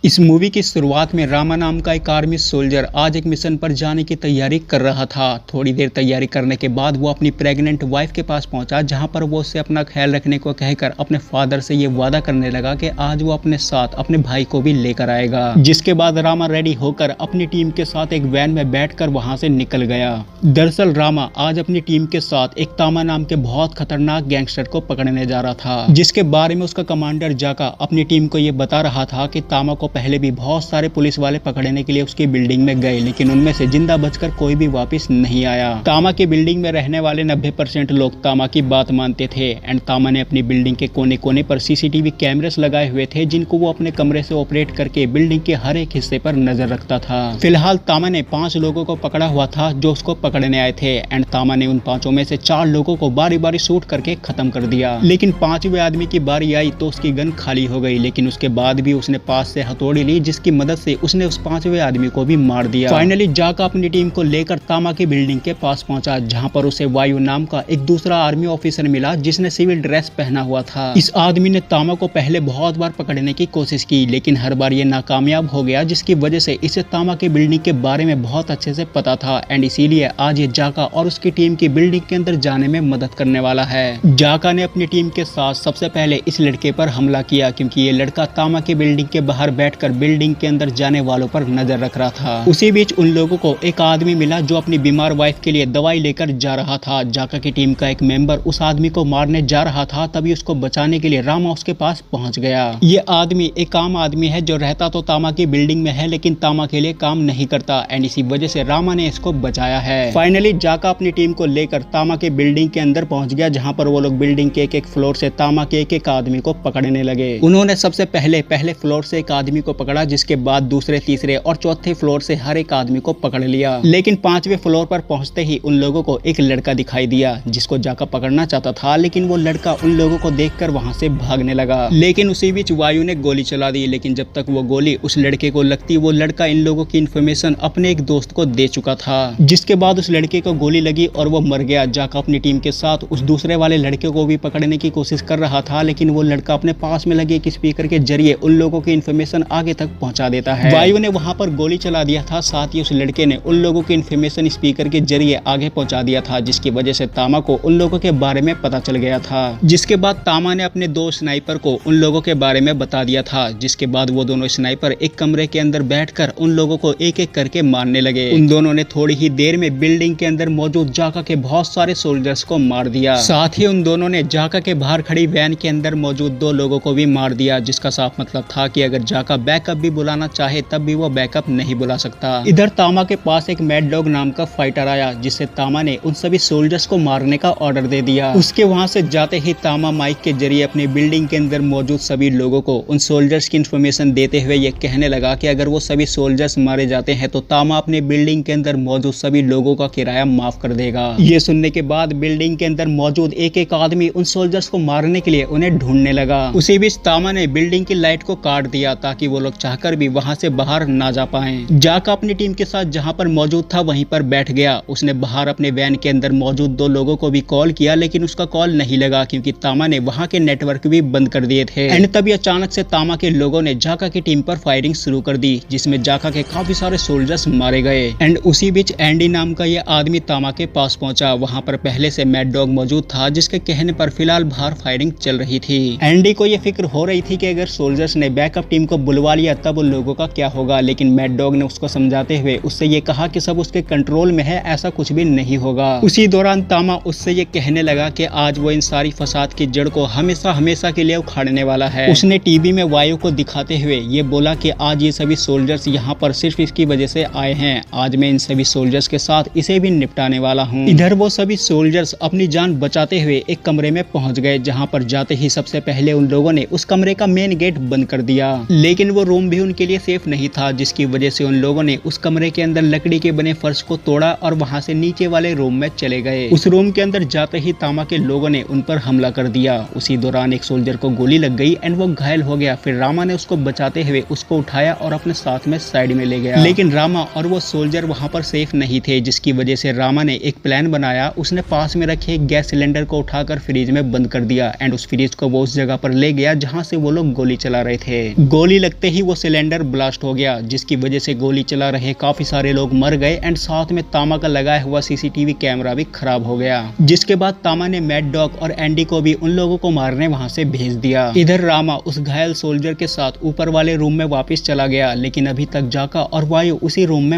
इस मूवी की शुरुआत में रामा नाम का एक आर्मी सोल्जर आज एक मिशन पर जाने की तैयारी कर रहा था। थोड़ी देर तैयारी करने के बाद वो अपनी प्रेग्नेंट वाइफ के पास पहुंचा, जहां पर वो उससे अपना ख्याल रखने को कहकर अपने फादर से ये वादा करने लगा कि आज वो अपने साथ अपने भाई को भी लेकर आएगा। जिसके बाद रामा रेडी होकर अपनी टीम के साथ एक वैन में बैठकर वहां से निकल गया। दरअसल रामा आज अपनी टीम के साथ एक तामा नाम के बहुत खतरनाक गैंगस्टर को पकड़ने जा रहा था, जिसके बारे में उसका कमांडर जाका अपनी टीम को ये बता रहा था कि तामा को पहले भी बहुत सारे पुलिस वाले पकड़ने के लिए उसकी बिल्डिंग में गए, लेकिन उनमें से जिंदा बचकर कोई भी वापस नहीं आया। तामा की बिल्डिंग में रहने वाले 90% लोग तामा की बात मानते थे एंड तामा ने अपनी बिल्डिंग के कोने कोने पर सीसीटीवी कैमरेस लगाए हुए थे, जिनको वो अपने कमरे से ऑपरेट करके बिल्डिंग के हर एक हिस्से पर नजर रखता था। फिलहाल तामा ने 5 लोगों को पकड़ा हुआ था जो उसको पकड़ने आए थे एंड तामा ने उन 5 में से 4 लोगों को बारी बारी शूट करके खत्म कर दिया। लेकिन 5वें आदमी की बारी आई तो उसकी गन खाली हो गई, लेकिन उसके बाद भी उसने पास से हथौड़ी ली, जिसकी मदद से उसने उस 5वें आदमी को भी मार दिया। फाइनली जाका अपनी टीम को लेकर तामा की बिल्डिंग के पास पहुंचा, जहां पर उसे वायु नाम का एक दूसरा आर्मी ऑफिसर मिला जिसने सिविल ड्रेस पहना हुआ था। इस आदमी ने तामा को पहले बहुत बार पकड़ने की कोशिश की, लेकिन हर बार ये नाकामयाब हो गया, जिसकी वजह से इसे तामा की बिल्डिंग के बारे में बहुत अच्छे से पता था एंड इसीलिए आज ये जाका और उसकी टीम की बिल्डिंग के अंदर जाने में मदद करने वाला है। जाका ने अपनी टीम के साथ सबसे पहले इस लड़के पर हमला किया, क्योंकि ये लड़का तामा की बिल्डिंग के बाहर बैठकर बिल्डिंग के अंदर जाने वालों पर नजर रख रहा था। उसी बीच उन लोगों को एक आदमी मिला जो अपनी बीमार वाइफ के लिए दवाई लेकर जा रहा था। जाका की टीम का एक मेंबर उस आदमी को मारने जा रहा था, तभी उसको बचाने के लिए रामा उसके पास पहुंच गया। ये आदमी एक आम आदमी है जो रहता तो तामा की बिल्डिंग में है, लेकिन तामा के लिए काम नहीं करता एंड इसी वजह से रामा ने इसको बचाया है। फाइनली जाका अपनी टीम को लेकर तामा के बिल्डिंग के अंदर पहुंच गया, जहां पर वो लोग बिल्डिंग के एक फ्लोर से तामा के एक आदमी को पकड़ने लगे। उन्होंने सबसे पहले फ्लोर से एक आदमी को पकड़ा, जिसके बाद दूसरे, तीसरे और चौथे फ्लोर से हर एक आदमी को पकड़ लिया। लेकिन 5वें फ्लोर पर पहुंचते ही उन लोगों को एक लड़का दिखाई दिया जिसको जाका पकड़ना चाहता था, लेकिन वो लड़का उन लोगों को देखकर वहां से भागने लगा। लेकिन उसी बीच वायु ने गोली चला दी, लेकिन जब तक वो गोली उस लड़के को लगती, वो लड़का इन लोगों की इन्फॉर्मेशन अपने एक दोस्त को दे चुका था, जिसके बाद उस लड़के को गोली लगी और वो मर गया। जाका अपनी टीम के साथ उस दूसरे वाले लड़के को भी पकड़ने की कोशिश कर रहा था, लेकिन वो लड़का अपने पास में लगे एक स्पीकर के जरिए उन लोगों की इन्फॉर्मेशन आगे तक पहुंचा देता है। वायु ने वहां पर गोली चला दिया था, साथ ही उस लड़के ने उन लोगों की इन्फॉर्मेशन स्पीकर के जरिए आगे पहुंचा दिया था, जिसकी वजह से तामा को उन लोगों के बारे में पता चल गया था। जिसके बाद तामा ने अपने 2 स्नाइपर को उन लोगों के बारे में बता दिया था, जिसके बाद वो दोनों स्नाइपर एक कमरे के अंदर बैठकर उन लोगों को एक एक करके मारने लगे। उन दोनों ने थोड़ी ही देर में बिल्डिंग के अंदर मौजूद जाका के बहुत सारे सोल्जर्स को मार दिया। साथ ही उन दोनों ने जाका के बाहर खड़ी वैन के अंदर मौजूद 2 लोगों को भी मार दिया, जिसका साफ मतलब था कि अगर जाका बैकअप भी बुलाना चाहे तब भी वो बैकअप नहीं बुला सकता। इधर तामा के पास एक मैड डॉग नाम का फाइटर आया, जिससे तामा ने उन सभी सोल्जर्स को मारने का ऑर्डर दे दिया। उसके वहां से जाते ही तामा माइक के जरिए अपनी बिल्डिंग के अंदर मौजूद सभी लोगों को उन सोल्जर्स की इन्फॉर्मेशन देते हुए ये कहने लगा कि अगर वो सभी सोल्जर्स मारे जाते हैं तो तामा अपने बिल्डिंग के अंदर मौजूद सभी लोगों का किराया माफ कर देगा। ये सुनने के बाद बिल्डिंग के अंदर मौजूद एक एक आदमी उन सोल्जर्स को मारने के लिए उन्हें ढूंढने लगा। उसी बीच तामा ने बिल्डिंग की लाइट को काट दिया ताकि वो लोग चाहकर भी वहां से बाहर ना जा पाए। जाका अपनी टीम के साथ जहां पर मौजूद था वहीं पर बैठ गया। उसने बाहर अपने वैन के अंदर मौजूद 2 लोगों को भी कॉल किया, लेकिन उसका कॉल नहीं लगा, क्योंकि तामा ने वहां के नेटवर्क भी बंद कर दिए थे। एंड तभी अचानक से तामा के लोगों ने जाका की टीम पर फायरिंग शुरू कर दी, जिसमें जाका के काफी सारे सोल्जर्स मारे गए। एंड उसी बीच एंडी नाम का यह आदमी तामा के पास पहुंचा। वहां पर पहले से मैड डॉग मौजूद था, जिसके कहने पर फिलहाल बाहर फायरिंग चल रही थी। एंडी को यह फिक्र हो रही थी कि अगर सोल्जर्स ने बैकअप टीम को बुलवा लिया तब उन लोगों का क्या होगा, लेकिन मैड डॉग ने उसको समझाते हुए उससे ये कहा कि सब उसके कंट्रोल में है, ऐसा कुछ भी नहीं होगा। उसी दौरान तामा उससे ये कहने लगा कि आज वो इन सारी फसाद की जड़ को हमेशा हमेशा के लिए उखाड़ने वाला है। उसने टीवी में वायु को दिखाते हुए ये बोला कि आज ये सभी सोल्जर्स यहाँ पर सिर्फ इसकी वजह से आए हैं, आज मैं इन सभी सोल्जर्स के साथ इसे भी निपटाने वाला हूँ। इधर वो सभी सोल्जर्स अपनी जान बचाते हुए एक कमरे में पहुंच गए, जहाँ पर जाते ही सबसे पहले उन लोगों ने उस कमरे का मेन गेट बंद कर दिया, लेकिन वो रूम भी उनके लिए सेफ नहीं था, जिसकी वजह से उन लोगों ने उस कमरे के अंदर लकड़ी के बने फर्श को तोड़ा और वहां से नीचे वाले रूम में चले गए। उस रूम के अंदर जाते ही तामा के लोगों ने उन पर हमला कर दिया। उसी दौरान एक सोल्जर को गोली लग गई एंड वो घायल हो गया। फिर रामा ने उसको बचाते हुए उसको उठाया और अपने साथ में साइड में ले गया, लेकिन रामा और वो सोल्जर वहां पर सेफ नहीं थे, जिसकी वजह से रामा ने एक प्लान बनाया। उसने पास में रखे एक गैस सिलेंडर को उठाकर फ्रिज में बंद कर दिया एंड उस फ्रिज को वो उस जगह पर ले गया जहाँ से वो लोग गोली चला रहे थे। गोली लगते ही वो सिलेंडर ब्लास्ट हो गया, जिसकी वजह से गोली चला रहे काफी सारे लोग मर गए एंड साथ में तामा का लगाया हुआ सीसीटीवी कैमरा भी खराब हो गया। जिसके बाद तामा ने मैड डॉग और एंडी को भी उन लोगों को मारने वहां से भेज दिया। इधर रामा उस घायल सोल्जर के साथ ऊपर वाले रूम में वापस चला गया, लेकिन अभी तक जाका और वायु उसी रूम में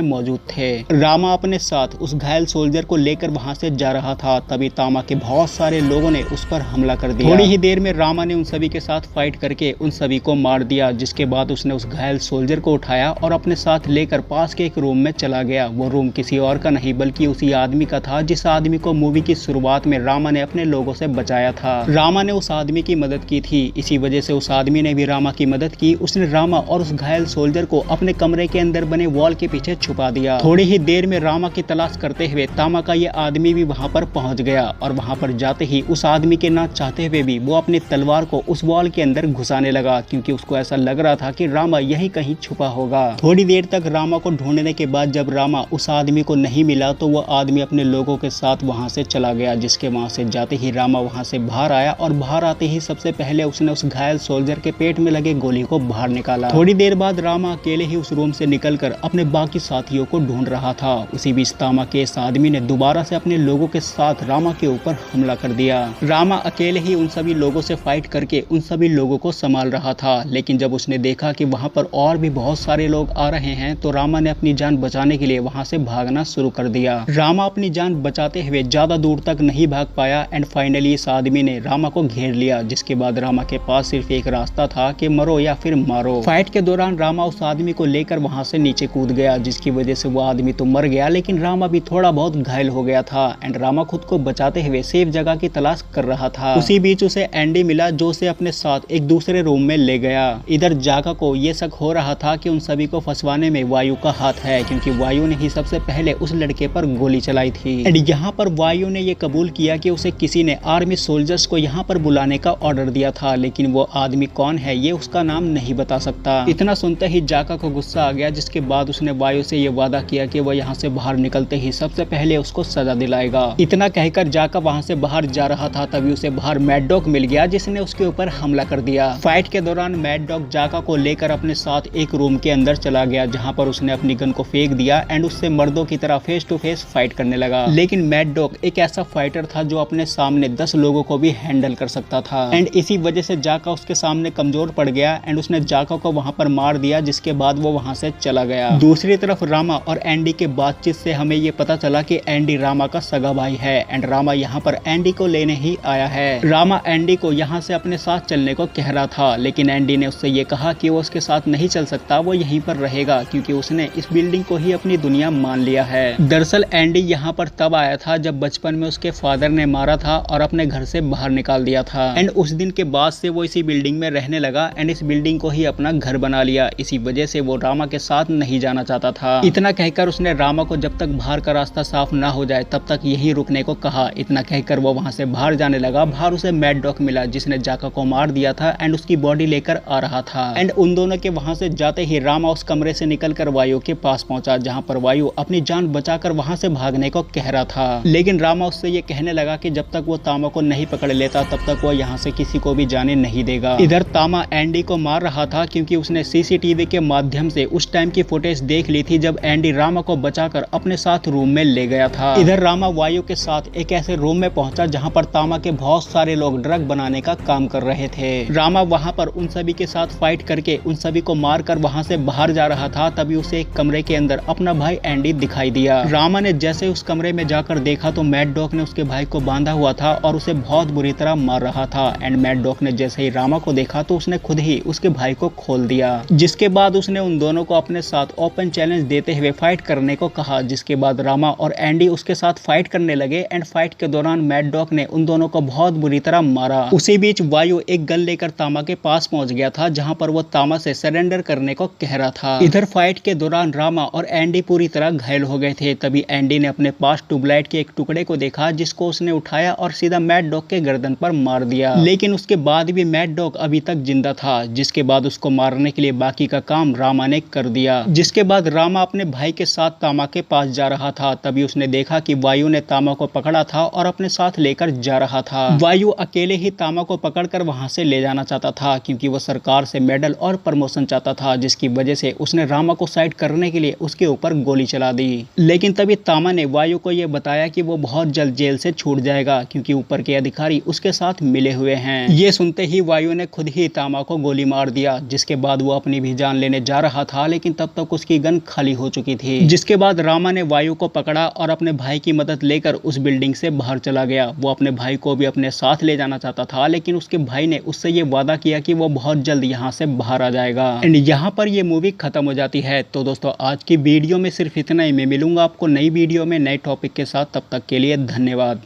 मौजूद थे। रामा अपने साथ उस घायल सोल्जर को लेकर वहां से जा रहा था, तभी तामा के बहुत सारे लोगों ने उस पर हमला कर दिया। थोड़ी ही देर में रामा ने उन सभी के साथ फाइट करके उन सभी को मार दिया, जिसके बाद उसने उस घायल सोल्जर को उठाया और अपने साथ लेकर पास के एक रूम में चला गया। वो रूम किसी और का नहीं बल्कि उसी आदमी का था जिस आदमी को मूवी की शुरुआत में रामा ने अपने लोगों से बचाया था। रामा ने उस आदमी की मदद की थी, इसी वजह से उस आदमी ने भी रामा की मदद की। उसने रामा और उस घायल सोल्जर को अपने कमरे के अंदर बने वॉल के पीछे छुपा दिया। थोड़ी ही देर में रामा की तलाश करते हुए तामा का ये आदमी भी वहां पर पहुंच गया और वहां पर जाते ही उस आदमी के ना चाहते हुए भी वो अपनी तलवार को उस वॉल के अंदर घुसाने लगा, क्योंकि उसको ऐसा लग रहा था कि रामा यहीं कहीं छुपा होगा। थोड़ी देर तक रामा को ढूंढने के बाद जब रामा उस आदमी को नहीं मिला तो वो आदमी अपने लोगों के साथ वहां से चला गया, जिसके वहां से जाते ही रामा वहां से बाहर आया और बाहर आते ही सबसे पहले उसने उस घायल सोल्जर के पेट में लगे गोली को बाहर निकाला। थोड़ी देर बाद रामा अकेले ही उस रूम से निकलकर अपने बाकी साथियों को ढूंढ रहा था। उसी बीच तामा के इस आदमी ने दोबारा से अपने लोगों के साथ रामा के ऊपर हमला कर दिया। रामा अकेले ही उन सभी लोगों से फाइट करके उन सभी लोगों को संभाल रहा था, लेकिन जब उसने देखा कि वहां पर और भी बहुत सारे लोग आ रहे हैं तो रामा ने अपनी जान बचाने के लिए वहां से भागना शुरू कर दिया। रामा अपनी जान बचाते हुए ज्यादा दूर तक नहीं भाग पाया एंड फाइनली इस आदमी ने रामा को घेर लिया, जिसके बाद रामा के पास सिर्फ एक रास्ता था कि मरो या फिर मारो। फाइट के दौरान रामा उस आदमी को लेकर वहां से नीचे कूद गया, जिसकी वजह से वो आदमी तो मर गया, लेकिन रामा भी थोड़ा बहुत घायल हो गया था एंड रामा खुद को बचाते हुए सेफ जगह की तलाश कर रहा था। उसी बीच उसे एंडी मिला जो उसे अपने साथ एक दूसरे रूम में ले गया। इधर जाका को ये शक हो रहा था कि उन सभी को फंसवाने में वायु का हाथ है, क्योंकि वायु ने ही सबसे पहले उस लड़के पर गोली चलाई थी एंड यहाँ पर वायु ने ये कबूल किया कि उसे किसी ने आर्मी सोल्जर्स को यहाँ पर बुलाने का ऑर्डर दिया था, लेकिन वो आदमी कौन है ये उसका नाम नहीं बता सकता। इतना सुनते ही जाका को गुस्सा आ गया, जिसके बाद उसने वायु से ये वादा किया कि वो यहाँ से बाहर निकलते ही सबसे पहले उसको सजा दिलाएगा। इतना कहकर जाका वहाँ से बाहर जा रहा था, तभी उसे बाहर मैड डॉग मिल गया, जिसने उसके ऊपर हमला कर दिया। फाइट के दौरान मैड डॉग जाका को लेकर अपने साथ एक रूम के अंदर चला गया, जहाँ पर उसने अपनी गन को फेंक दिया एंड उससे मर्दों की तरह फेस टू फेस फाइट करने लगा। लेकिन मैड डॉग एक ऐसा फाइटर था जो अपने सामने 10 लोगों को भी हैंडल कर सकता था एंड इसी वजह से जाका उसके सामने कमजोर पड़ गया एंड उसने जाका को वहां पर मार दिया, जिसके बाद वो वहां से चला गया। दूसरी तरफ रामा और एंडी के बातचीत से हमें ये पता चला कि एंडी रामा का सगा भाई है एंड रामा यहाँ पर एंडी को लेने ही आया है। रामा एंडी को यहाँ से अपने साथ चलने को कह रहा था, लेकिन एंडी ने उससे ये कहा कि वो उसके साथ नहीं चल सकता, वो यहीं पर रहेगा, क्योंकि उसने इस बिल्डिंग को ही अपनी दुनिया मान लिया है। दरअसल एंडी यहाँ पर तब आया था जब बचपन में उसके फादर ने मारा था और अपने घर से बाहर निकाल दिया था एंड उस दिन के बाद से वो इसी बिल्डिंग में रहने लगा एंड इस बिल्डिंग को ही अपना घर बना लिया। इसी वजह से वो रामा के साथ नहीं जाना चाहता था। इतना कहकर उसने रामा को जब तक बाहर का रास्ता साफ ना हो जाए तब तक यहीं रुकने को कहा। इतना कहकर वो वहां से बाहर जाने लगा। बाहर उसे मैड डॉग मिला, जिसने जाका को मार दिया था एंड उसकी बॉडी लेकर आ रहा था एंड उन दोनों के वहां से जाते ही रामा उस कमरे से निकलकर वायु के पास पहुंचा, जहां पर वायु अपनी जान बचाकर वहां से भागने को कह रहा था। लेकिन रामा उससे ये कहने लगा कि जब तक वो तामा को नहीं पकड़ लेता तब तक वो यहाँ से किसी को भी जाने नहीं देगा। इधर तामा एंडी को मार रहा था, क्योंकि उसने सीसीटीवी के माध्यम से उस टाइम की फुटेज देख ली थी जब एंडी रामा को बचाकर अपने साथ रूम में ले गया था। इधर रामा वायु के साथ एक ऐसे रूम में पहुंचा जहां पर तामा के बहुत सारे लोग ड्रग बनाने का काम कर रहे थे। रामा वहां पर उन सभी के साथ फाइट करके उन सभी को मारकर वहां से बाहर जा रहा था, तभी उसे एक कमरे के अंदर अपना भाई एंडी दिखाई दिया। रामा ने जैसे उस कमरे में जाकर देखा तो मैड डॉग ने उसके भाई को बांधा हुआ था और उसे बहुत बुरी तरह मार रहा था एंड मैड डॉग ने जैसे ही रामा को देखा तो उसने खुद ही उसके भाई को खोल दिया, जिसके बाद उसने उन दोनों को अपने साथ ओपन चैलेंज देते हुए फाइट करने को कहा। जिसके बाद रामा और एंडी उसके साथ फाइट करने लगे एंड फाइट के दौरान मैड डॉग ने उन दोनों को बहुत बुरी तरह मारा। उसी बीच वायु एक गन लेकर तामा के पास पहुंच गया था, जहां पर वो तामा से सरेंडर करने को कह रहा था। इधर फाइट के दौरान रामा और एंडी पूरी तरह घायल हो गए थे। तभी एंडी ने अपने पास ट्यूबलाइट के एक टुकड़े को देखा, जिसको उसने उठाया और सीधा मैड डॉग के गर्दन पर मार दिया। लेकिन उसके बाद भी मैड डॉग अभी तक जिंदा था, जिसके बाद उसको मारने के लिए बाकी का काम रामा ने कर दिया। जिसके बाद रामा अपने भाई के साथ तामा के पास जा रहा था, तभी उसने देखा कि वायु ने तामा को पकड़ा था और अपने साथ लेकर जा रहा था। वायु अकेले ही तामा को पकड़कर वहां से ले जाना चाहता था, क्योंकि वो सरकार से मेडल और प्रमोशन चाहता था, जिसकी वजह से उसने रामा को साइड करने के लिए उसके ऊपर गोली चला दी। लेकिन तभी तामा ने वायु को यह बताया कि वो बहुत जल्द जेल से छूट जाएगा, क्योंकि ऊपर के अधिकारी उसके साथ मिले हुए हैं। ये सुनते ही वायु ने खुद ही तामा को गोली मार दिया, जिसके बाद वो अपनी भी जान लेने जा रहा था, लेकिन तब तक उसकी गन खाली हो चुकी थी। जिसके बाद रामा ने वायु को पकड़ा और अपने भाई की मदद लेकर उस बिल्डिंग से बाहर चला गया। वो अपने भाई को भी अपने साथ ले जाना चाहता था, लेकिन उसके भाई ने उससे ये वादा किया कि वो बहुत जल्द यहाँ से बाहर आ जाएगा। एंड यहाँ पर ये मूवी खत्म हो जाती है। तो दोस्तों आज की वीडियो में सिर्फ इतना ही। मैं मिलूंगा आपको नई वीडियो में नए टॉपिक के साथ। तब तक के लिए धन्यवाद।